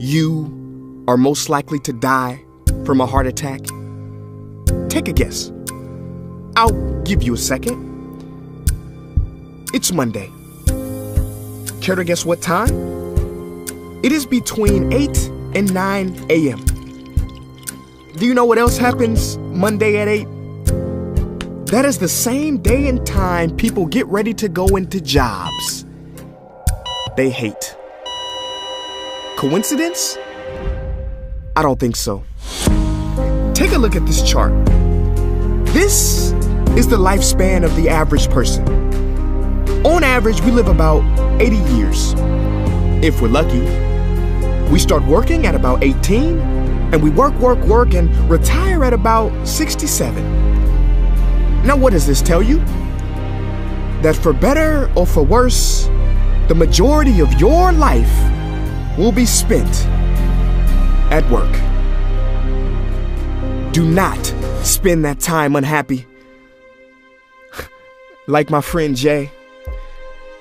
you are most likely to die from a heart attack? Take a guess. I'll give you a second. It's Monday. Care to guess what time? It is between 8 and 9 a.m. Do you know what else happens Monday at 8? That is the same day and time people get ready to go into jobs they hate. Coincidence? I don't think so. Take a look at this chart. This is the lifespan of the average person. On average, we live about 80 years. If we're lucky, we start working at about 18, and we work, and retire at about 67. Now, what does this tell you? That for better or for worse, the majority of your life will be spent at work. Do not spend that time unhappy. Like my friend Jay.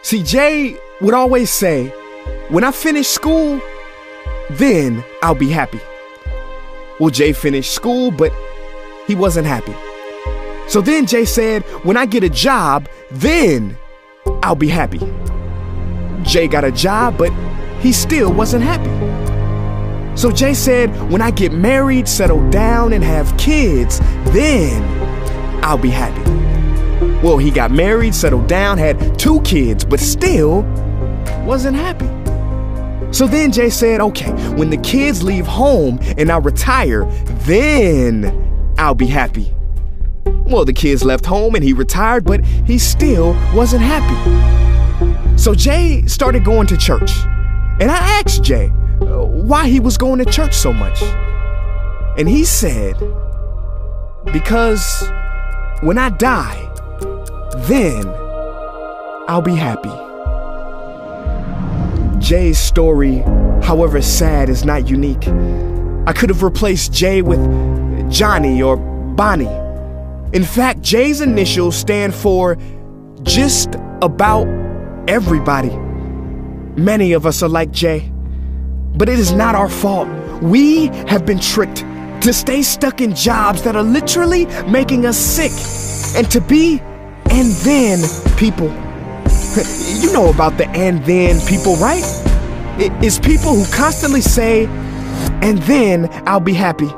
See, Jay would always say, when I finish school, then I'll be happy. Well, Jay finished school, but he wasn't happy. So then Jay said, when I get a job, then I'll be happy. Jay got a job, but he still wasn't happy. So Jay said, when I get married, settle down, and have kids, then I'll be happy. Well, he got married, settled down, had 2 kids, but still wasn't happy. So then Jay said, okay, when the kids leave home and I retire, then I'll be happy. Well, the kids left home and he retired, but he still wasn't happy. So Jay started going to church. And I asked Jay why he was going to church so much. And he said, because when I die, then I'll be happy. Jay's story, however sad, is not unique. I could have replaced Jay with Johnny or Bonnie. In fact, Jay's initials stand for just about everybody. Many of us are like Jay, but it is not our fault. We have been tricked to stay stuck in jobs that are literally making us sick and to be and then people. You know about the and then people, right? It's people who constantly say, and then I'll be happy.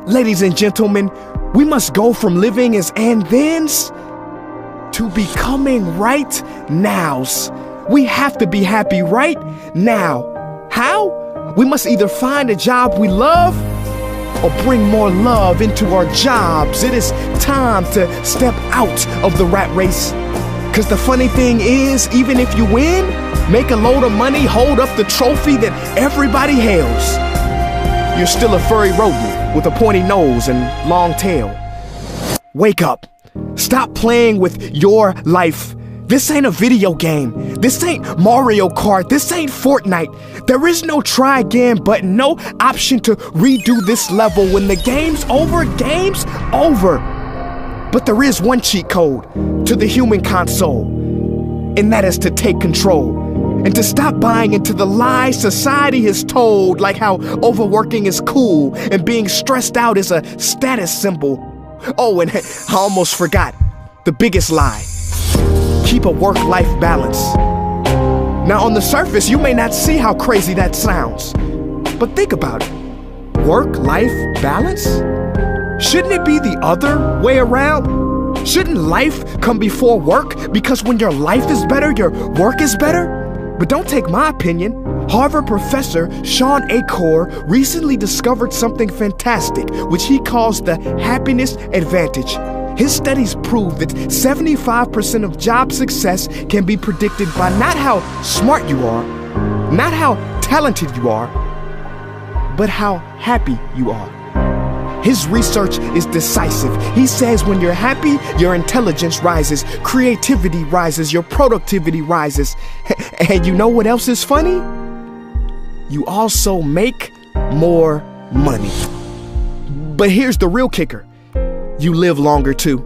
Ladies and gentlemen, we must go from living as and thens to becoming right nows. We have to be happy right now. How? We must either find a job we love or bring more love into our jobs. It is time to step out of the rat race. Cause the funny thing is, even if you win, make a load of money, hold up the trophy that everybody hails, you're still a furry rodent with a pointy nose and long tail. Wake up. Stop playing with your life. This ain't a video game. This ain't Mario Kart. This ain't Fortnite. There is no try again button, no option to redo this level. When the game's over, game's over. But there is one cheat code to the human console, and that is to take control and to stop buying into the lies society has told, like how overworking is cool and being stressed out is a status symbol. Oh, and I almost forgot the biggest lie. Keep a work-life balance. Now, on the surface, you may not see how crazy that sounds, but think about it. Work-life balance? Shouldn't it be the other way around? Shouldn't life come before work? Because when your life is better, your work is better? But don't take my opinion. Harvard professor Sean Achor recently discovered something fantastic, which he calls the happiness advantage. His studies prove that 75% of job success can be predicted by not how smart you are, not how talented you are, but how happy you are. His research is decisive. He says when you're happy, your intelligence rises, creativity rises, your productivity rises. And you know what else is funny? You also make more money. But here's the real kicker. You live longer too.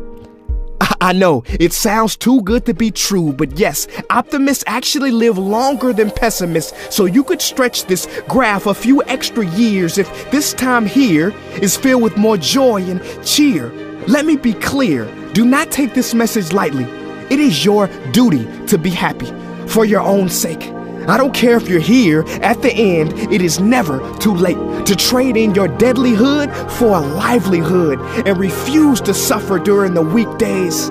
I know, it sounds too good to be true, but yes, optimists actually live longer than pessimists, so you could stretch this graph a few extra years if this time here is filled with more joy and cheer. Let me be clear, do not take this message lightly. It is your duty to be happy, for your own sake. I don't care if you're here, at the end, it is never too late to trade in your deadlyhood for a livelihood and refuse to suffer during the weekdays.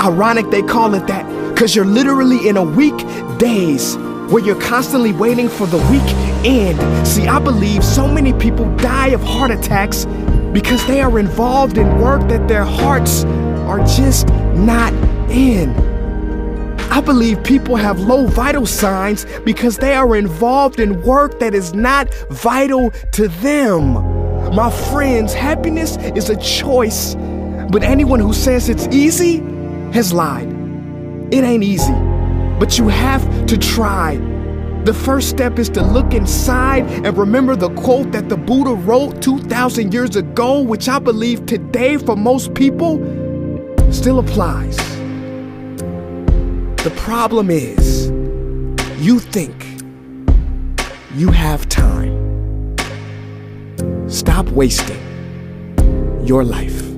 Ironic they call it that, because you're literally in a weekdays where you're constantly waiting for the weekend. See, I believe so many people die of heart attacks because they are involved in work that their hearts are just not in. I believe people have low vital signs because they are involved in work that is not vital to them. My friends, happiness is a choice, but anyone who says it's easy has lied. It ain't easy, but you have to try. The first step is to look inside and remember the quote that the Buddha wrote 2,000 years ago, which I believe today for most people still applies. The problem is, you think you have time. Stop wasting your life.